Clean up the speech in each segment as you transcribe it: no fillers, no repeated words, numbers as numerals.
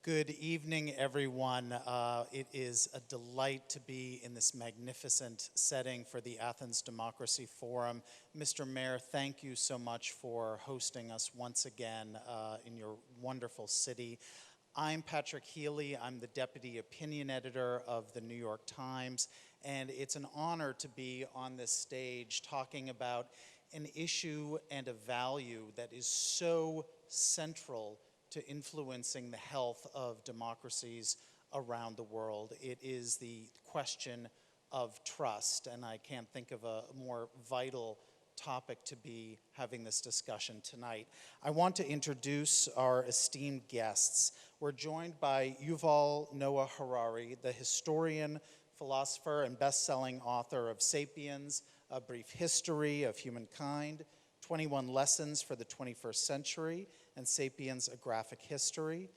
Good evening, everyone. It is a delight to be in this magnificent setting for the Athens Democracy Forum. Mr. Mayor, thank you so much for hosting us once again in your wonderful city. I'm Patrick Healy. I'm the Deputy Opinion Editor of the New York Times, and it's an honor to be on this stage talking about an issue and a value that is so central to influencing the health of democracies around the world. It is the question of trust, and I can't think of a more vital topic to be having this discussion tonight. I want to introduce our esteemed guests. We're joined by Yuval Noah Harari, the historian, philosopher, and best-selling author of *Sapiens: A Brief History of Humankind*, 21 Lessons for the 21st Century, and *Sapiens: A Graphic History*.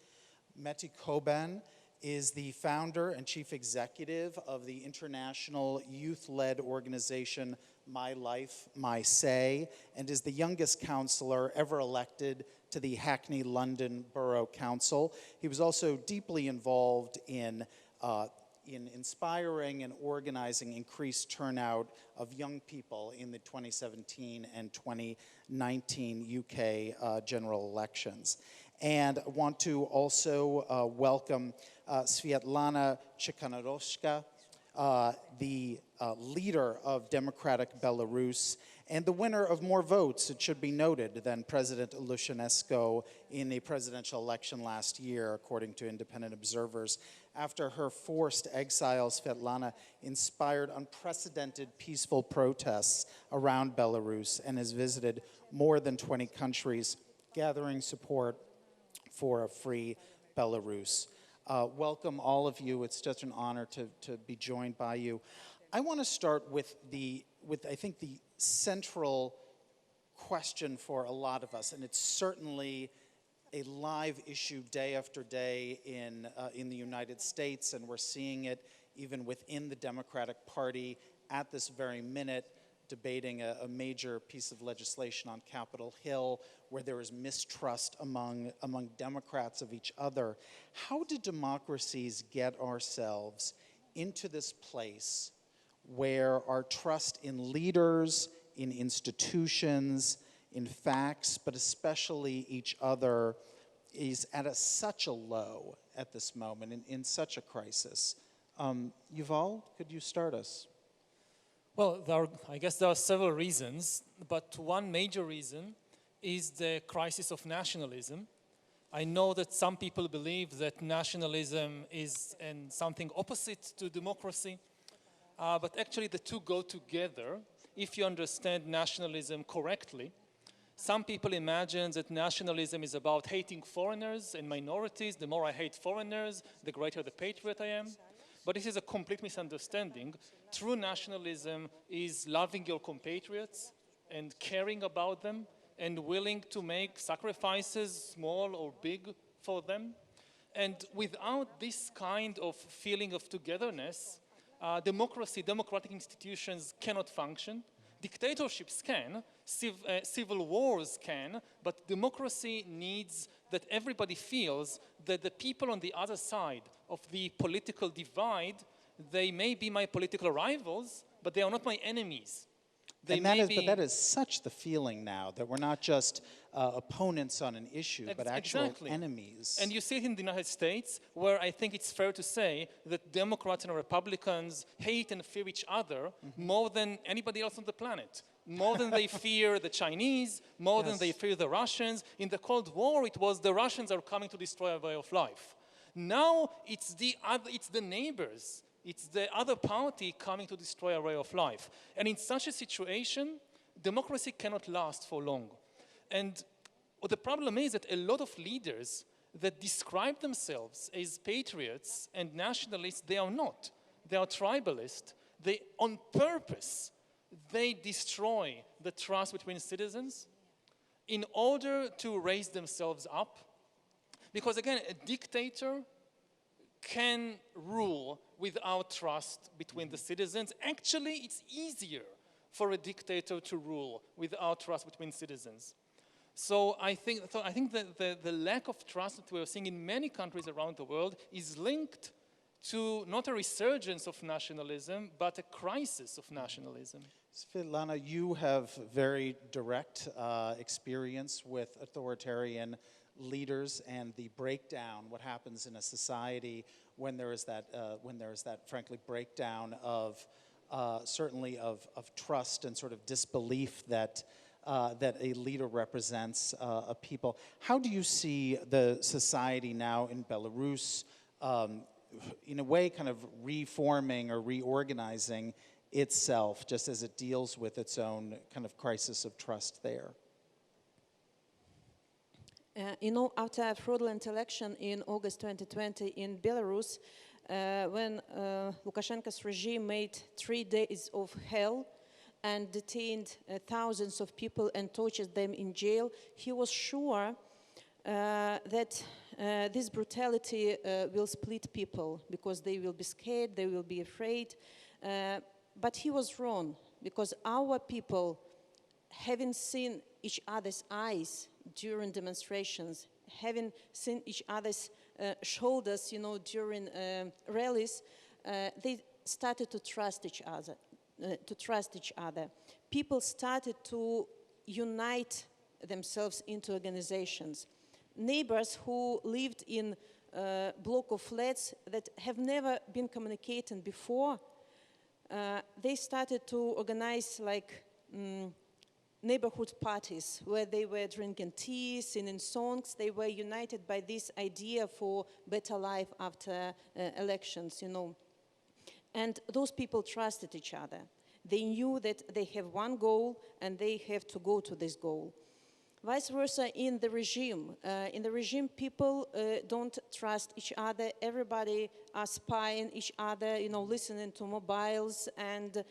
Mete Coban is the founder and chief executive of the international youth-led organization My Life, My Say, and is the youngest councillor ever elected to the Hackney London Borough Council. He was also deeply involved in inspiring and organizing increased turnout of young people in the 2017 and 2019 UK general elections. And I want to also welcome Sviatlana Tsikhanouskaya, the leader of democratic Belarus, and the winner of more votes, it should be noted, than President Lukashenko in a presidential election last year, according to independent observers. After her forced exile, Sviatlana inspired unprecedented peaceful protests around Belarus and has visited more than 20 countries, gathering support for a free Belarus. Welcome, all of you. It's just an honor to be joined by you. I want to start with I think the central question for a lot of us, and it's certainly a live issue day after day in the United States, and we're seeing it even within the Democratic Party at this very minute, debating a major piece of legislation on Capitol Hill where there is mistrust among Democrats of each other. How do democracies get ourselves into this place where our trust in leaders, in institutions, in facts, but especially each other, is at such a low at this moment, in such a crisis? Yuval, could you start us? Well, I guess there are several reasons, but one major reason is the crisis of nationalism. I know that some people believe that nationalism is something opposite to democracy, but actually the two go together if you understand nationalism correctly. Some people imagine that nationalism is about hating foreigners and minorities. The more I hate foreigners, the greater the patriot I am. But this is a complete misunderstanding. True nationalism is loving your compatriots and caring about them and willing to make sacrifices, small or big, for them. And without this kind of feeling of togetherness, democratic institutions cannot function. Dictatorships can, civil wars can, but democracy needs that everybody feels that the people on the other side of the political divide, they may be my political rivals, but they are not my enemies. But that is such the feeling now, that we're not just opponents on an issue, but actual enemies. And you see it in the United States, where I think it's fair to say that Democrats and Republicans hate and fear each other more than anybody else on the planet. More than they fear the Chinese, more than they fear the Russians. In the Cold War, it was the Russians are coming to destroy our way of life. Now it's the neighbors. It's the other party coming to destroy our way of life. And in such a situation, democracy cannot last for long. And the problem is that a lot of leaders that describe themselves as patriots and nationalists, they are not. They are tribalist. They, on purpose, they destroy the trust between citizens in order to raise themselves up. Because again, a dictator can rule without trust between the citizens. Actually, it's easier for a dictator to rule without trust between citizens. So I think that the lack of trust that we're seeing in many countries around the world is linked to not a resurgence of nationalism, but a crisis of nationalism. Sviatlana, you have very direct experience with authoritarian leaders and the breakdown, what happens in a society when there is that frankly breakdown of certainly of trust and sort of disbelief that that a leader represents a people. How do you see the society now in Belarus, in a way, kind of reforming or reorganizing itself, just as it deals with its own kind of crisis of trust there? After a fraudulent election in August 2020 in Belarus, when Lukashenko's regime made 3 days of hell and detained thousands of people and tortured them in jail, he was sure that this brutality will split people because they will be scared, they will be afraid. But he was wrong, because our people, having seen each other's eyes during demonstrations, having seen each other's shoulders, during rallies, they started to trust each other. People started to unite themselves into organizations. Neighbors who lived in a block of flats that have never been communicating before, they started to organize neighborhood parties where they were drinking tea, singing songs. They were united by this idea for better life after elections, And those people trusted each other. They knew that they have one goal and they have to go to this goal. Vice versa in the regime. People don't trust each other. Everybody are spying each other, listening to mobiles, and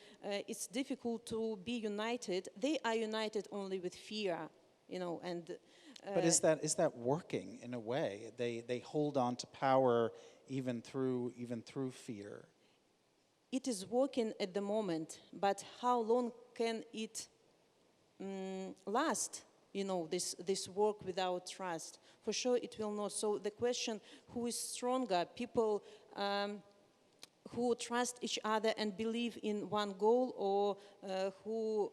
it's difficult to be united. They are united only with fear, and. But is that working in a way? They hold on to power even through fear. It is working at the moment, but how long can it last? This work without trust. For sure it will not. So the question, who is stronger? People who trust each other and believe in one goal, or who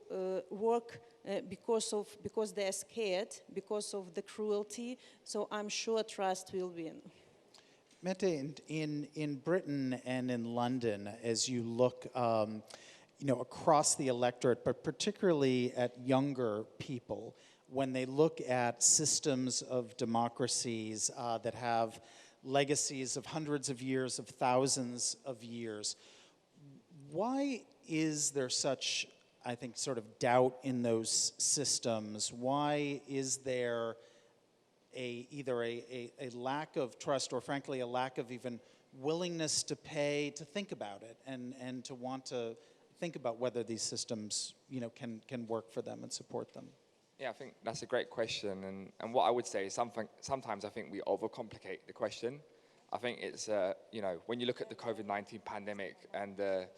work because they are scared, because of the cruelty. So I'm sure trust will win. Mete, in Britain and in London, as you look across the electorate, but particularly at younger people, when they look at systems of democracies that have legacies of hundreds of years, of thousands of years, why is there such, I think, sort of doubt in those systems? Why is there either a lack of trust, or frankly a lack of even willingness to pay to think about it and to want to think about whether these systems can work for them and support them? Yeah, I think that's a great question, and what I would say is sometimes I think we overcomplicate the question. I think it's when you look at the COVID-19 pandemic and the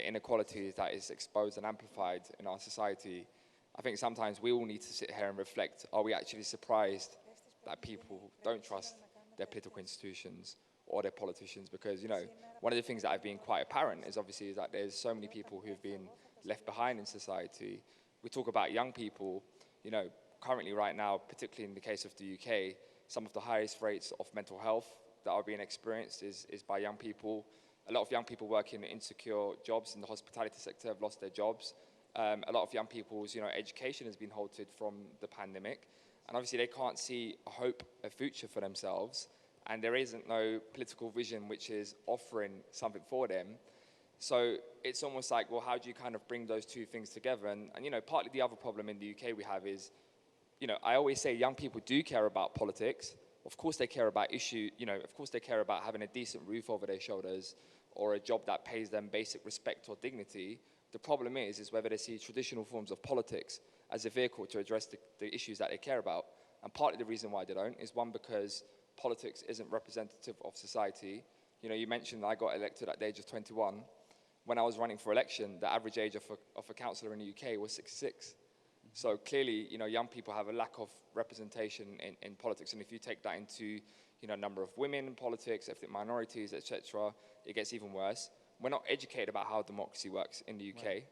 inequalities that is exposed and amplified in our society, I think sometimes we all need to sit here and reflect: are we actually surprised that people don't trust their political institutions or their politicians? Because one of the things that have been quite apparent is obviously that there's so many people who've been left behind in society. We talk about young people. Currently right now, particularly in the case of the UK, some of the highest rates of mental health that are being experienced is by young people. A lot of young people working in insecure jobs in the hospitality sector have lost their jobs. A lot of young people's education has been halted from the pandemic. And obviously they can't see a hope, a future for themselves. And there isn't no political vision which is offering something for them. So it's almost like, well, how do you kind of bring those two things together? And partly the other problem in the UK we have is, I always say young people do care about politics. Of course they care about of course they care about having a decent roof over their shoulders or a job that pays them basic respect or dignity. The problem is whether they see traditional forms of politics as a vehicle to address the issues that they care about. And partly the reason why they don't is, one, because politics isn't representative of society. You mentioned I got elected at the age of 21. When I was running for election, the average age of a councillor in the UK was 66. So clearly, young people have a lack of representation in politics. And if you take that into, number of women in politics, ethnic minorities, etc., it gets even worse. We're not educated about how democracy works in the UK. Right.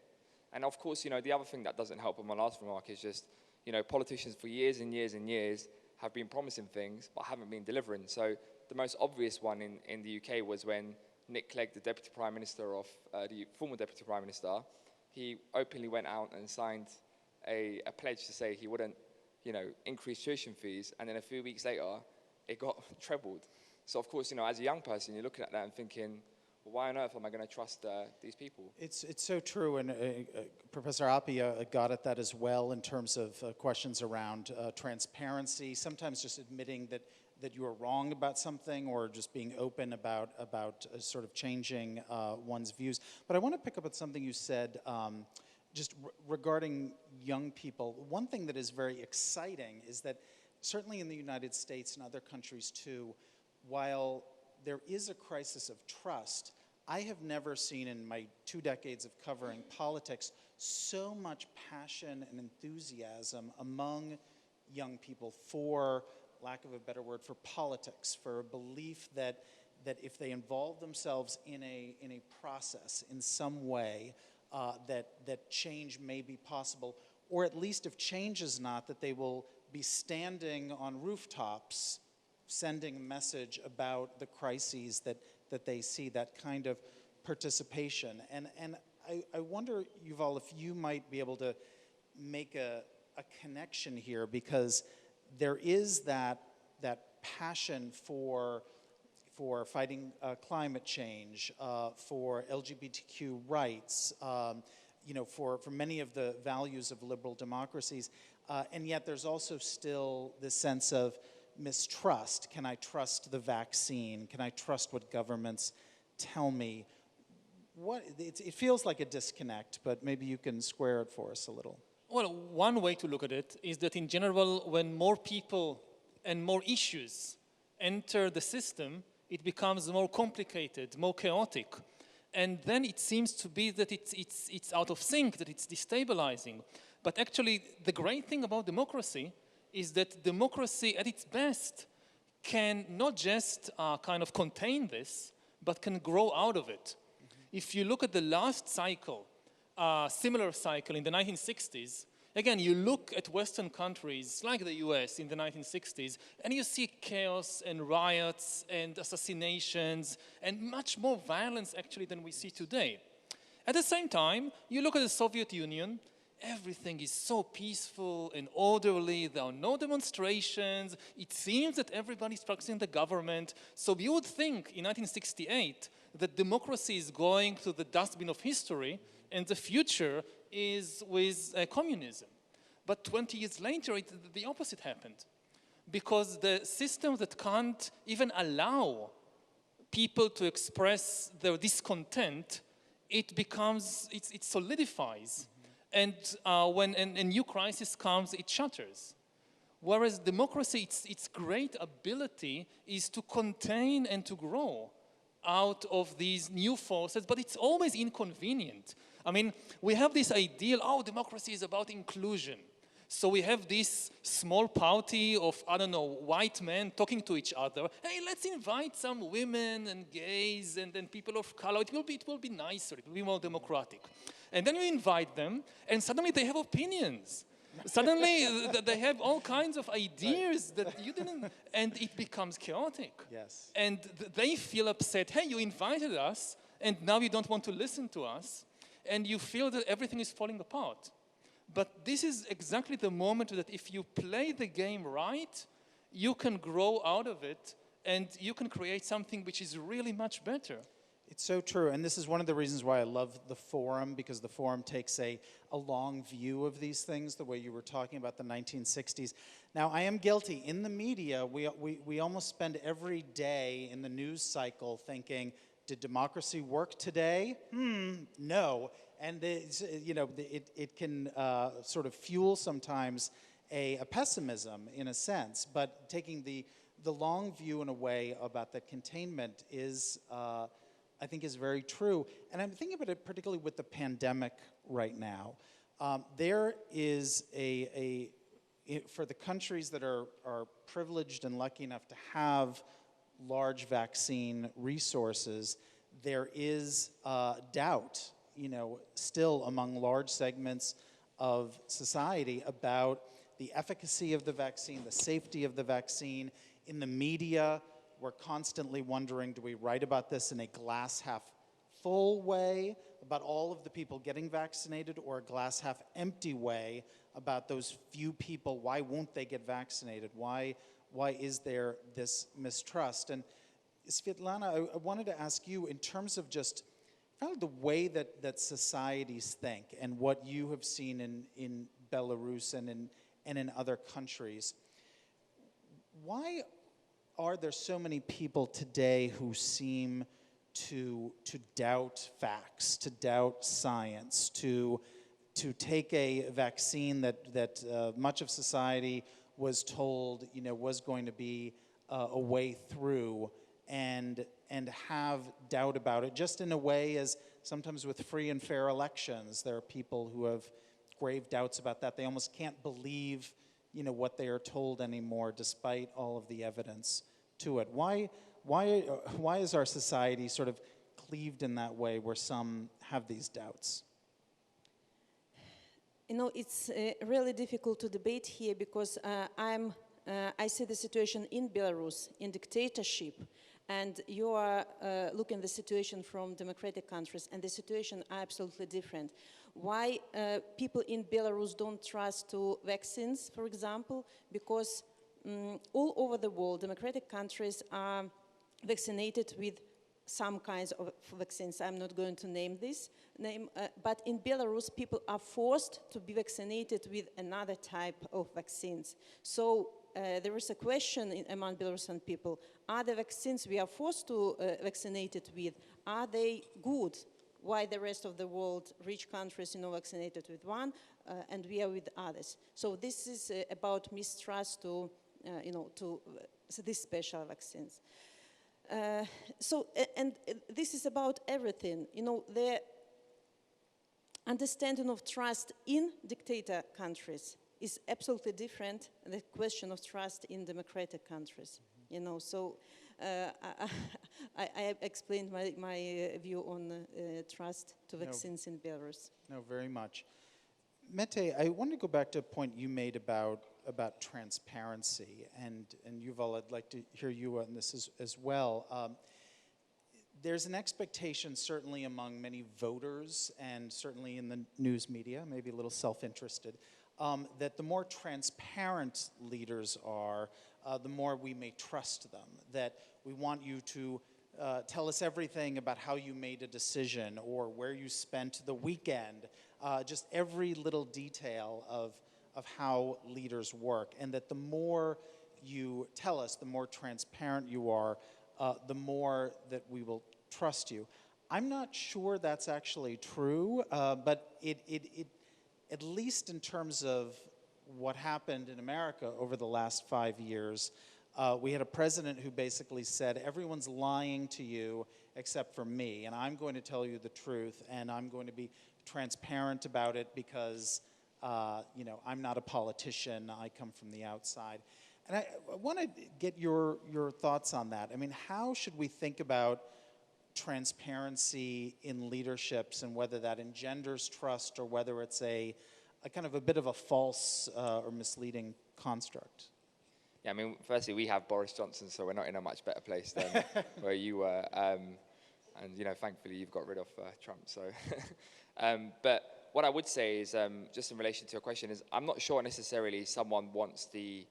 And of course, the other thing that doesn't help, and my last remark is just, politicians for years and years and years have been promising things, but haven't been delivering. So the most obvious one in the UK was when Nick Clegg, the Deputy Prime Minister of, the former Deputy Prime Minister, he openly went out and signed a pledge to say he wouldn't, increase tuition fees, and then a few weeks later, it got trebled. So of course, as a young person, you're looking at that and thinking, well, why on earth am I going to trust these people? It's so true, and Professor Appia got at that as well in terms of questions around transparency, sometimes just admitting that you are wrong about something, or just being open about sort of changing one's views. But I want to pick up on something you said just regarding young people. One thing that is very exciting is that certainly in the United States and other countries too, while there is a crisis of trust, I have never seen in my 2 decades of covering politics so much passion and enthusiasm among young people for, lack of a better word, for politics, for a belief that if they involve themselves in a process in some way, that change may be possible, or at least if change is not, that they will be standing on rooftops sending a message about the crises that they see, that kind of participation. And I wonder, Yuval, if you might be able to make a connection here, because there is that passion for fighting climate change, for LGBTQ rights, for many of the values of liberal democracies, and yet there's also still this sense of mistrust. Can I trust the vaccine? Can I trust what governments tell me? It feels like a disconnect, but maybe you can square it for us a little. Well, one way to look at it is that in general, when more people and more issues enter the system, it becomes more complicated, more chaotic. And then it seems to be that it's out of sync, that it's destabilizing. But actually, the great thing about democracy is that democracy at its best can not just kind of contain this, but can grow out of it. If you look at the last cycle, similar cycle in the 1960s, again, you look at Western countries like the US in the 1960s, and you see chaos and riots and assassinations and much more violence actually than we see today. At the same time, you look at the Soviet Union, everything is so peaceful and orderly, there are no demonstrations, it seems that everybody's practicing the government. So you would think in 1968 that democracy is going to the dustbin of history and the future is with communism. But 20 years later, the opposite happened. Because the system that can't even allow people to express their discontent, it solidifies. And when a new crisis comes, it shatters. Whereas democracy, its great ability is to contain and to grow out of these new forces, but it's always inconvenient. I mean, we have this ideal, democracy is about inclusion. So we have this small party of, white men talking to each other. Hey, let's invite some women and gays and then people of color. It will be nicer, it will be more democratic. And then we invite them, and suddenly they have opinions. Suddenly they have all kinds of ideas that you didn't, and it becomes chaotic. Yes. And they feel upset. Hey, you invited us, and now you don't want to listen to us, and you feel that everything is falling apart. But this is exactly the moment that if you play the game right, you can grow out of it, and you can create something which is really much better. It's so true, and this is one of the reasons why I love the Forum, because the Forum takes a long view of these things, the way you were talking about the 1960s. Now, I am guilty. In the media, we almost spend every day in the news cycle thinking, did democracy work today? No. And it can sort of fuel sometimes a pessimism in a sense, but taking the long view in a way about the containment is, I think, is very true. And I'm thinking about it particularly with the pandemic right now. There is for the countries that are privileged and lucky enough to have large vaccine resources, there is doubt, still among large segments of society about the efficacy of the vaccine, the safety of the vaccine. In the media, we're constantly wondering, do we write about this in a glass half full way about all of the people getting vaccinated, or a glass half empty way about those few people? Why won't they get vaccinated? Why is there this mistrust? And Sviatlana, I wanted to ask you, in terms of just kind of the way that societies think and what you have seen in Belarus and in other countries, why are there so many people today who seem to doubt facts, to doubt science, to take a vaccine that much of society was told was going to be a way through, and have doubt about it, just in a way as sometimes with free and fair elections, there are people who have grave doubts about that. They almost can't believe what they are told anymore, despite all of the evidence to it. Why is our society sort of cleaved in that way, where some have these doubts? It's really difficult to debate here, because I see the situation in Belarus in dictatorship, and you are looking at the situation from democratic countries, and the situation are absolutely different. Why people in Belarus don't trust to vaccines, for example? Because all over the world, democratic countries are vaccinated with some kinds of vaccines. I'm not going to name this name, but in Belarus, people are forced to be vaccinated with another type of vaccines. So there is a question among Belarusian people: are the vaccines we are forced to vaccinate it with, are they good? Why the rest of the world, rich countries, vaccinated with one, and we are with others? So this is about mistrust to these special vaccines. And this is about everything. The understanding of trust in dictator countries is absolutely different than the question of trust in democratic countries. So I explained my view on trust to vaccines in Belarus. No, very much. Mete, I want to go back to a point you made about transparency, and Yuval, I'd like to hear you on this as well. There's an expectation, certainly among many voters, and certainly in the news media, maybe a little self-interested, that the more transparent leaders are, the more we may trust them, that we want you to tell us everything about how you made a decision or where you spent the weekend, just every little detail of how leaders work, and that the more you tell us, the more transparent you are, the more that we will trust you. I'm not sure that's actually true, but it at least in terms of what happened in America over the last 5 years, we had a president who basically said, everyone's lying to you except for me, and I'm going to tell you the truth, and I'm going to be transparent about it because I'm not a politician, I come from the outside. And I want to get your thoughts on that. I mean, how should we think about transparency in leaderships, and whether that engenders trust or whether it's a kind of a bit of a false or misleading construct? Yeah, I mean, firstly, we have Boris Johnson, so we're not in a much better place than where you were. And, thankfully, you've got rid of Trump. So, but what I would say is, just in relation to your question, is I'm not sure necessarily someone wants the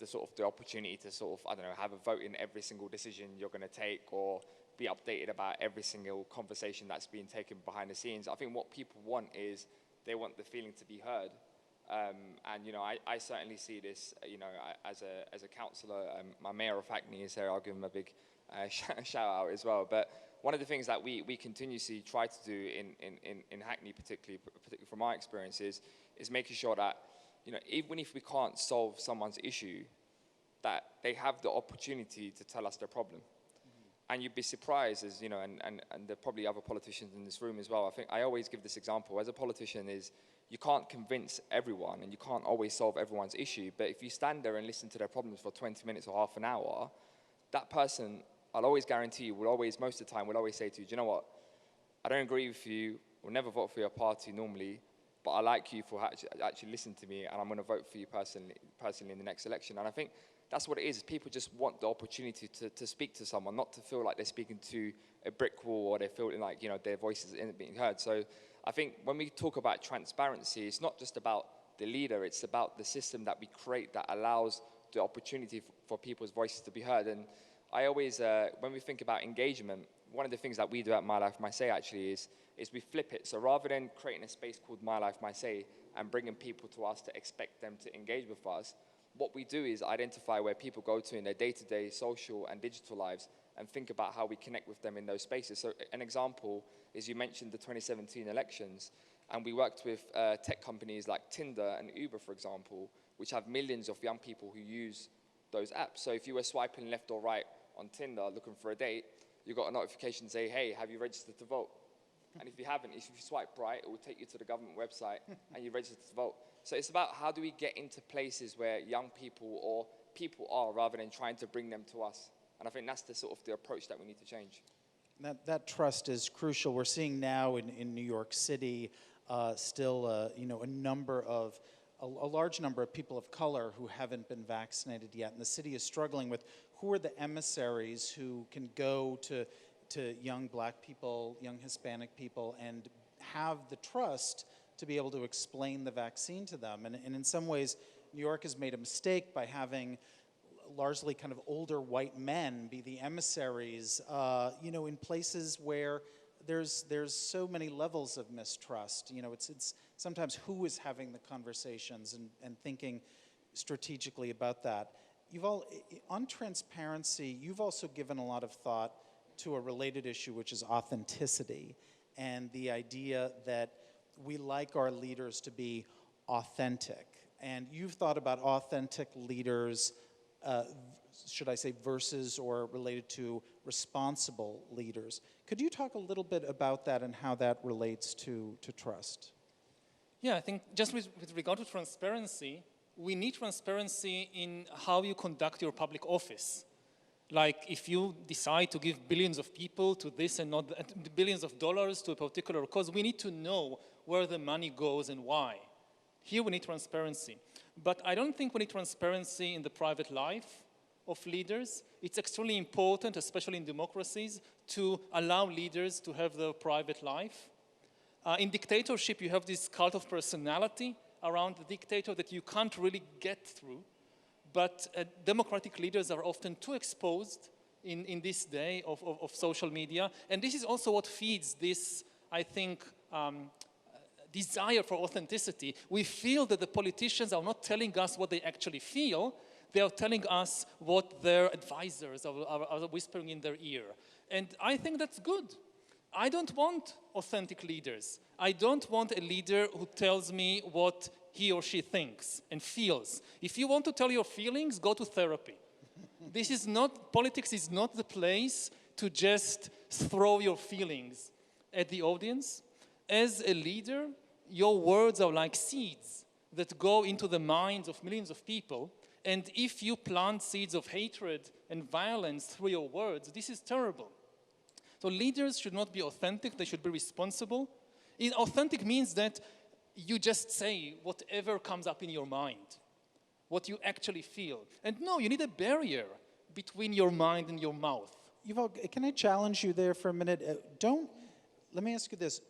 sort of the opportunity to sort of, have a vote in every single decision you're going to take, or be updated about every single conversation that's being taken behind the scenes. I think what people want is, they want the feeling to be heard. I certainly see this, as a councillor. My mayor of Hackney is here. I'll give him a big shout out as well. But one of the things that we continuously try to do in Hackney, particularly from my experiences, is making sure that, even if we can't solve someone's issue, that they have the opportunity to tell us their problem. And you'd be surprised, as you know, and there are probably other politicians in this room as well. I think I always give this example as a politician is you can't convince everyone and you can't always solve everyone's issue. But if you stand there and listen to their problems for 20 minutes or half an hour, that person, I'll always guarantee you, will always, most of the time, will always say to you, do you know what? I don't agree with you. Will never vote for your party normally, but I like you for actually listening to me, and I'm going to vote for you personally in the next election. And I think that's what it is. People just want the opportunity to speak to someone, not to feel like they're speaking to a brick wall or they feel like, you know, their voices isn't being heard. So I think when we talk about transparency, it's not just about the leader, it's about the system that we create that allows the opportunity for people's voices to be heard. And I always, when we think about engagement, one of the things that we do at My Life, My Say actually is we flip it. So rather than creating a space called My Life, My Say and bringing people to us to expect them to engage with us, what we do is identify where people go to in their day-to-day social and digital lives and think about how we connect with them in those spaces. So an example is you mentioned the 2017 elections, and we worked with tech companies like Tinder and Uber, for example, which have millions of young people who use those apps. So if you were swiping left or right on Tinder looking for a date, you got a notification say, hey, have you registered to vote? And if you haven't, if you swipe right, it will take you to the government website and you register to vote. So it's about how do we get into places where young people or people are rather than trying to bring them to us. And I think that's the sort of the approach that we need to change. That trust is crucial. We're seeing now in New York City still you know, a large number of people of color who haven't been vaccinated yet. And the city is struggling with who are the emissaries who can go to young black people, young Hispanic people, and have the trust to be able to explain the vaccine to them. And in some ways, New York has made a mistake by having largely kind of older white men be the emissaries, you know, in places where there's so many levels of mistrust. You know, it's sometimes who is having the conversations and thinking strategically about that. Yuval, on transparency, you've also given a lot of thought to a related issue, which is authenticity, and the idea that we like our leaders to be authentic. And you've thought about authentic leaders, should I say, versus or related to responsible leaders. Could you talk a little bit about that and how that relates to trust? Yeah, I think just with regard to transparency, we need transparency in how you conduct your public office. Like if you decide to give billions of people to this and not billions of dollars to a particular cause, we need to know where the money goes and why. Here we need transparency. But I don't think we need transparency in the private life of leaders. It's extremely important, especially in democracies, to allow leaders to have their private life. In dictatorship, you have this cult of personality around the dictator that you can't really get through. But democratic leaders are often too exposed in this day of social media. And this is also what feeds this, I think, desire for authenticity. We feel that the politicians are not telling us what they actually feel. They are telling us what their advisors are whispering in their ear. And I think that's good. I don't want authentic leaders. I don't want a leader who tells me what he or she thinks and feels. If you want to tell your feelings, go to therapy. Politics is not the place to just throw your feelings at the audience. As a leader, your words are like seeds that go into the minds of millions of people. And if you plant seeds of hatred and violence through your words, this is terrible. So leaders should not be authentic, they should be responsible. Authentic means that you just say whatever comes up in your mind, what you actually feel. And no, you need a barrier between your mind and your mouth. Yuval, can I challenge you there for a minute? Let me ask you this.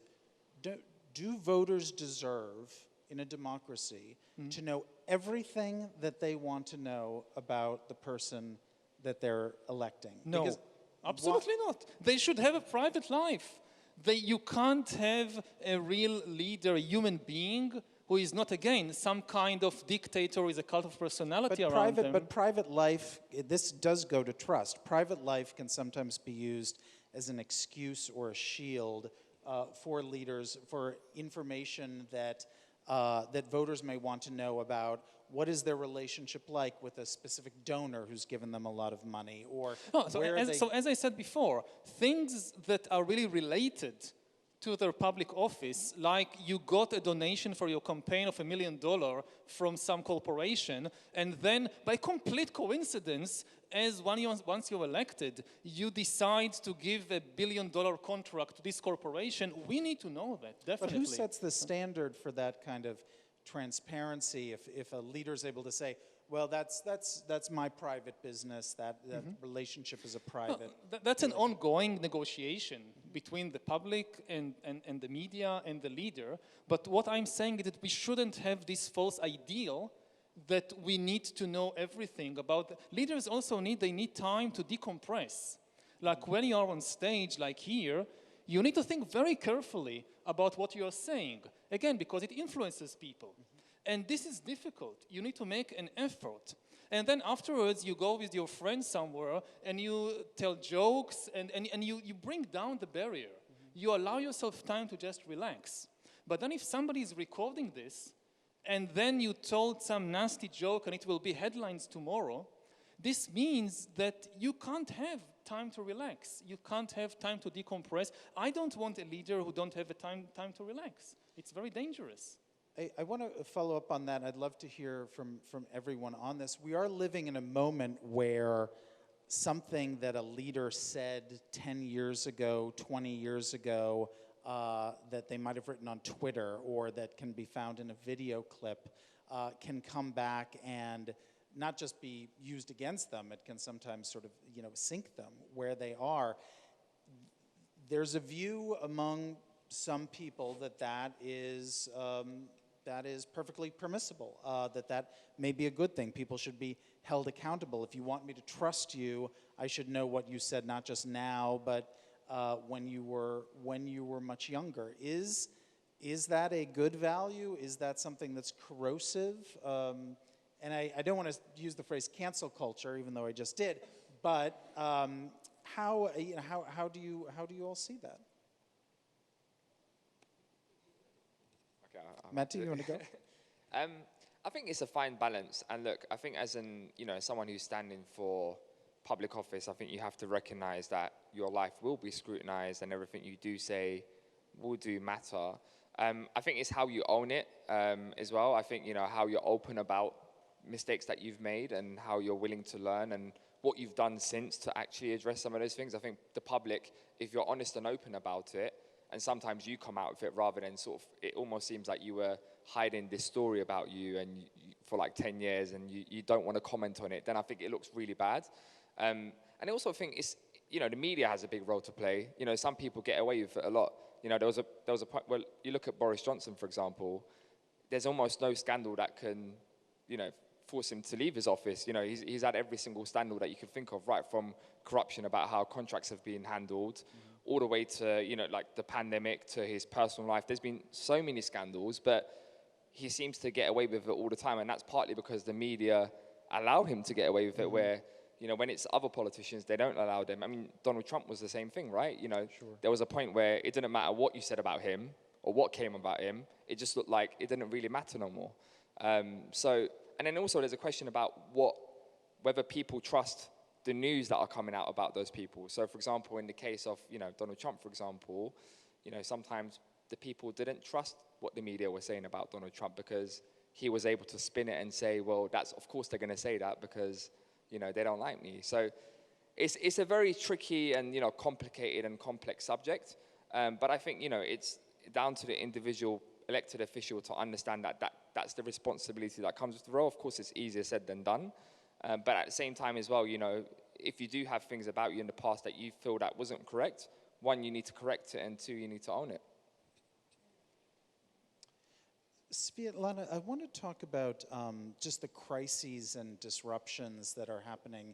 Do voters deserve, in a democracy, to know everything that they want to know about the person that they're electing? No, Because absolutely not. They should have a private life. You can't have a real leader, a human being, who is not, again, some kind of dictator with a cult of personality around them. But private life, this does go to trust. Private life can sometimes be used as an excuse or a shield for leaders, for information that voters may want to know about what is their relationship like with a specific donor who's given them a lot of money, or No, so, where they... so as I said before, things that are really related to their public office, like you got a donation for your campaign of $1 million from some corporation, and then by complete coincidence, as once you're elected, you decide to give $1 billion contract to this corporation. We need to know that, definitely. But who sets the standard for that kind of transparency? If a leader is able to say, well, that's my private business, that relationship is a private... That's an ongoing negotiation between the public and the media and the leader. But what I'm saying is that we shouldn't have this false ideal that we need to know everything about... Leaders also need time to decompress. Like when you are on stage, like here, you need to think very carefully about what you are saying. Again, because it influences people. And this is difficult. You need to make an effort. And then afterwards, you go with your friends somewhere and you tell jokes and you bring down the barrier. You allow yourself time to just relax. But then if somebody is recording this and then you told some nasty joke and it will be headlines tomorrow, this means that you can't have time to relax. You can't have time to decompress. I don't want a leader who don't have a time to relax. It's very dangerous. I want to follow up on that. I'd love to hear from everyone on this. We are living in a moment where something that a leader said 10 years ago, 20 years ago, that they might have written on Twitter or that can be found in a video clip can come back and not just be used against them, it can sometimes sort of, sink them where they are. There's a view among some people that is perfectly permissible, that may be a good thing. People should be held accountable. If you want me to trust you, I should know what you said, not just now, but when you were much younger. Is that a good value? Is that something that's corrosive? And I don't want to use the phrase cancel culture, even though I just did. But how do you all see that? Mete, you want to go? I think it's a fine balance. And look, I think as someone who's standing for public office, I think you have to recognize that your life will be scrutinized and everything you do say will do matter. I think it's how you own it as well. I think, how you're open about mistakes that you've made and how you're willing to learn and what you've done since to actually address some of those things. I think the public, if you're honest and open about it, and sometimes you come out with it rather than sort of, it almost seems like you were hiding this story about you and for like 10 years and you don't want to comment on it, then I think it looks really bad. And I also think it's, the media has a big role to play. Some people get away with it a lot. There was a point, well, you look at Boris Johnson, for example, there's almost no scandal that can, force him to leave his office. He's had every single scandal that you can think of, right from corruption about how contracts have been handled, all the way to, like the pandemic, to his personal life. There's been so many scandals, but he seems to get away with it all the time. And that's partly because the media allow him to get away with it, where, when it's other politicians, they don't allow them. I mean, Donald Trump was the same thing, right? Sure. There was a point where it didn't matter what you said about him or what came about him. It just looked like it didn't really matter no more. And then also there's a question about whether people trust the news that are coming out about those people. So, for example, in the case of, Donald Trump, for example, sometimes the people didn't trust what the media were saying about Donald Trump because he was able to spin it and say, well, of course they're going to say that because, they don't like me. So it's a very tricky and, complicated and complex subject. But I think, it's down to the individual elected official to understand that's the responsibility that comes with the role. Of course, it's easier said than done. But at the same time as well, if you do have things about you in the past that you feel that wasn't correct, one, you need to correct it, and two, you need to own it. Sviatlana, I want to talk about just the crises and disruptions that are happening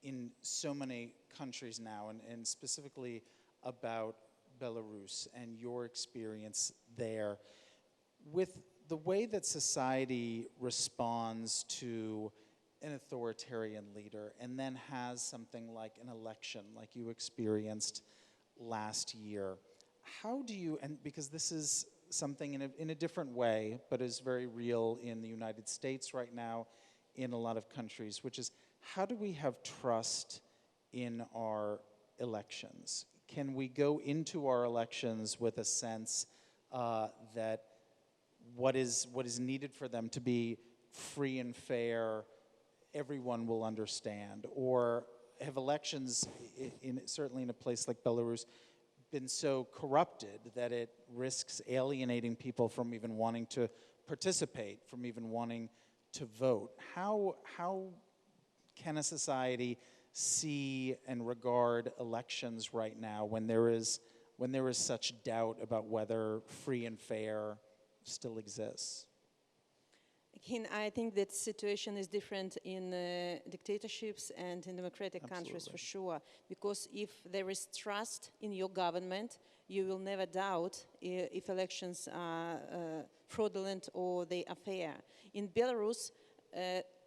in so many countries now, and specifically about Belarus and your experience there. With the way that society responds to an authoritarian leader and then has something like an election like you experienced last year, how do you, and because this is something in a different way, but is very real in the United States right now, in a lot of countries, which is how do we have trust in our elections? Can we go into our elections with a sense that what is needed for them to be free and fair, everyone will understand? Or have elections, certainly in a place like Belarus, been so corrupted that it risks alienating people from even wanting to participate, from even wanting to vote? How can a society see and regard elections right now when there is such doubt about whether free and fair still exists? Again, I think that situation is different in dictatorships and in democratic countries for sure. Because if there is trust in your government, you will never doubt if elections are fraudulent or they are fair. In Belarus,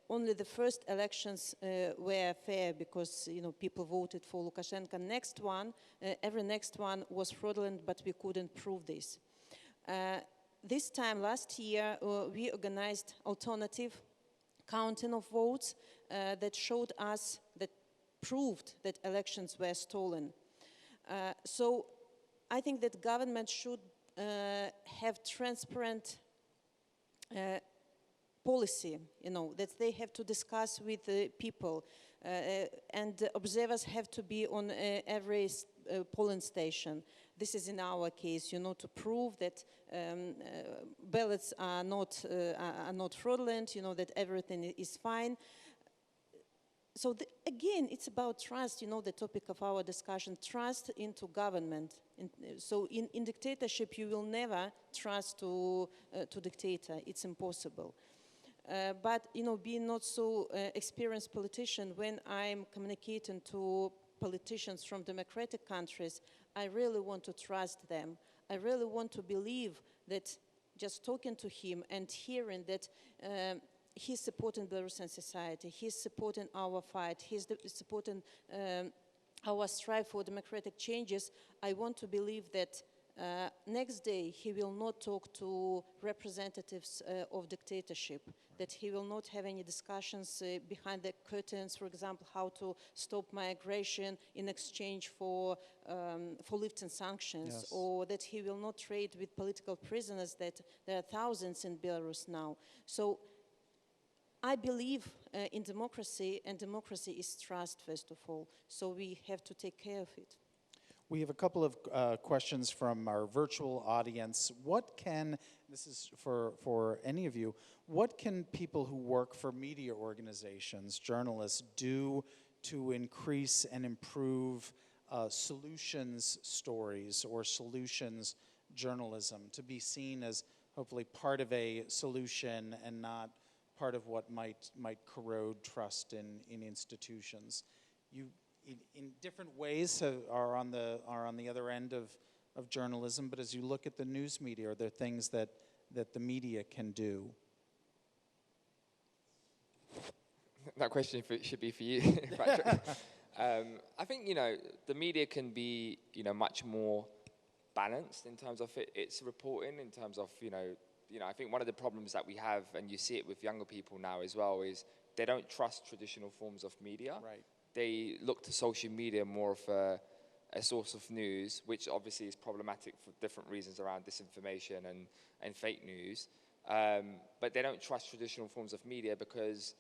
only the first elections were fair because people voted for Lukashenko. Every next one was fraudulent, but we couldn't prove this. This time last year, we organized alternative counting of votes that showed us, that proved that elections were stolen. So I think that government should have transparent policy, that they have to discuss with the people, and observers have to be on every polling station. This is in our case, to prove that ballots are not fraudulent, that everything is fine. So again, it's about trust, the topic of our discussion, trust into government. So in dictatorship, you will never trust to dictator. It's impossible. But, being not so experienced politician, when I'm communicating to politicians from democratic countries, I really want to trust them. I really want to believe that just talking to him and hearing that he's supporting Belarusian society, he's supporting our fight, he's supporting our strive for democratic changes, I want to believe that next day he will not talk to representatives of dictatorship, that he will not have any discussions behind the curtains, for example, how to stop migration in exchange for lifting sanctions, yes. Or that he will not trade with political prisoners, that there are thousands in Belarus now. So I believe in democracy, and democracy is trust, first of all. So we have to take care of it. We have a couple of questions from our virtual audience. This is for any of you, what can people who work for media organizations, journalists, do to increase and improve solutions stories or solutions journalism, to be seen as hopefully part of a solution and not part of what might corrode trust in institutions? You, in different ways, are on the other end of journalism, but as you look at the news media, are there things that the media can do? That question should be for you, Patrick. I think, the media can be, much more balanced in terms of its reporting, in terms of, I think one of the problems that we have, and you see it with younger people now as well, is they don't trust traditional forms of media. Right. They look to social media more of a source of news, which obviously is problematic for different reasons around disinformation and fake news. But they don't trust traditional forms of media because,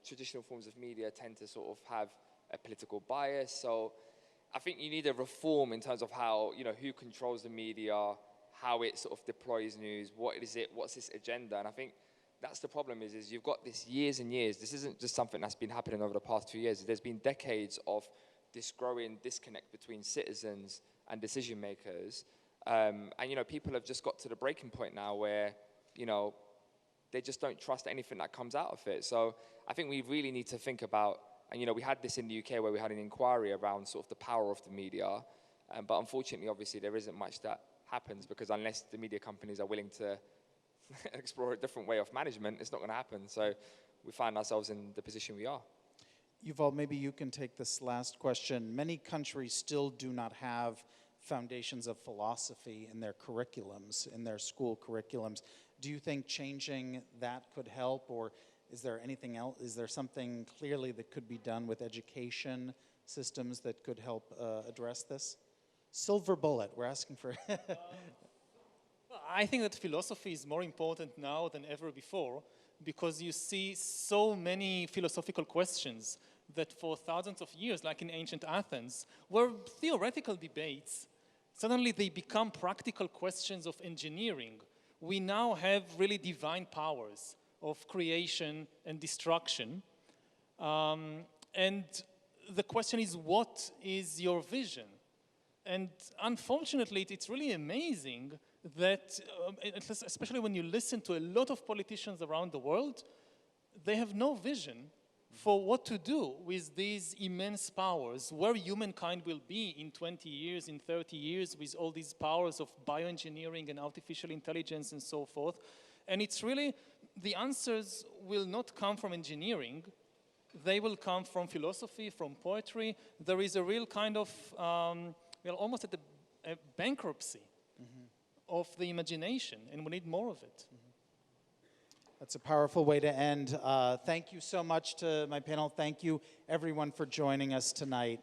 traditional forms of media tend to sort of have a political bias. So I think you need a reform in terms of how, who controls the media, how it sort of deploys news, what's its agenda. And I think that's the problem is you've got this years and years. This isn't just something that's been happening over the past 2 years. There's been decades of this growing disconnect between citizens and decision makers. And, people have just got to the breaking point now where, they just don't trust anything that comes out of it. So I think we really need to think about, and, we had this in the UK where we had an inquiry around sort of the power of the media. But unfortunately, obviously, there isn't much that happens because unless the media companies are willing to explore a different way of management, it's not going to happen. So we find ourselves in the position we are. Yuval, maybe you can take this last question. Many countries still do not have foundations of philosophy in their curriculums, in their school curriculums. Do you think changing that could help, or is there anything else? Is there something clearly that could be done with education systems that could help address this? Silver bullet, we're asking for. I think that philosophy is more important now than ever before, because you see so many philosophical questions that for thousands of years, like in ancient Athens, were theoretical debates. Suddenly they become practical questions of engineering. We now have really divine powers of creation and destruction. And the question is, what is your vision? And unfortunately, it's really amazing that, especially when you listen to a lot of politicians around the world, they have no vision for what to do with these immense powers, where humankind will be in 20 years, in 30 years, with all these powers of bioengineering and artificial intelligence and so forth. And it's really, the answers will not come from engineering. They will come from philosophy, from poetry. There is a real kind of, we're almost at a bankruptcy of the imagination, and we need more of it. That's a powerful way to end. Thank you so much to my panel. Thank you, everyone, for joining us tonight.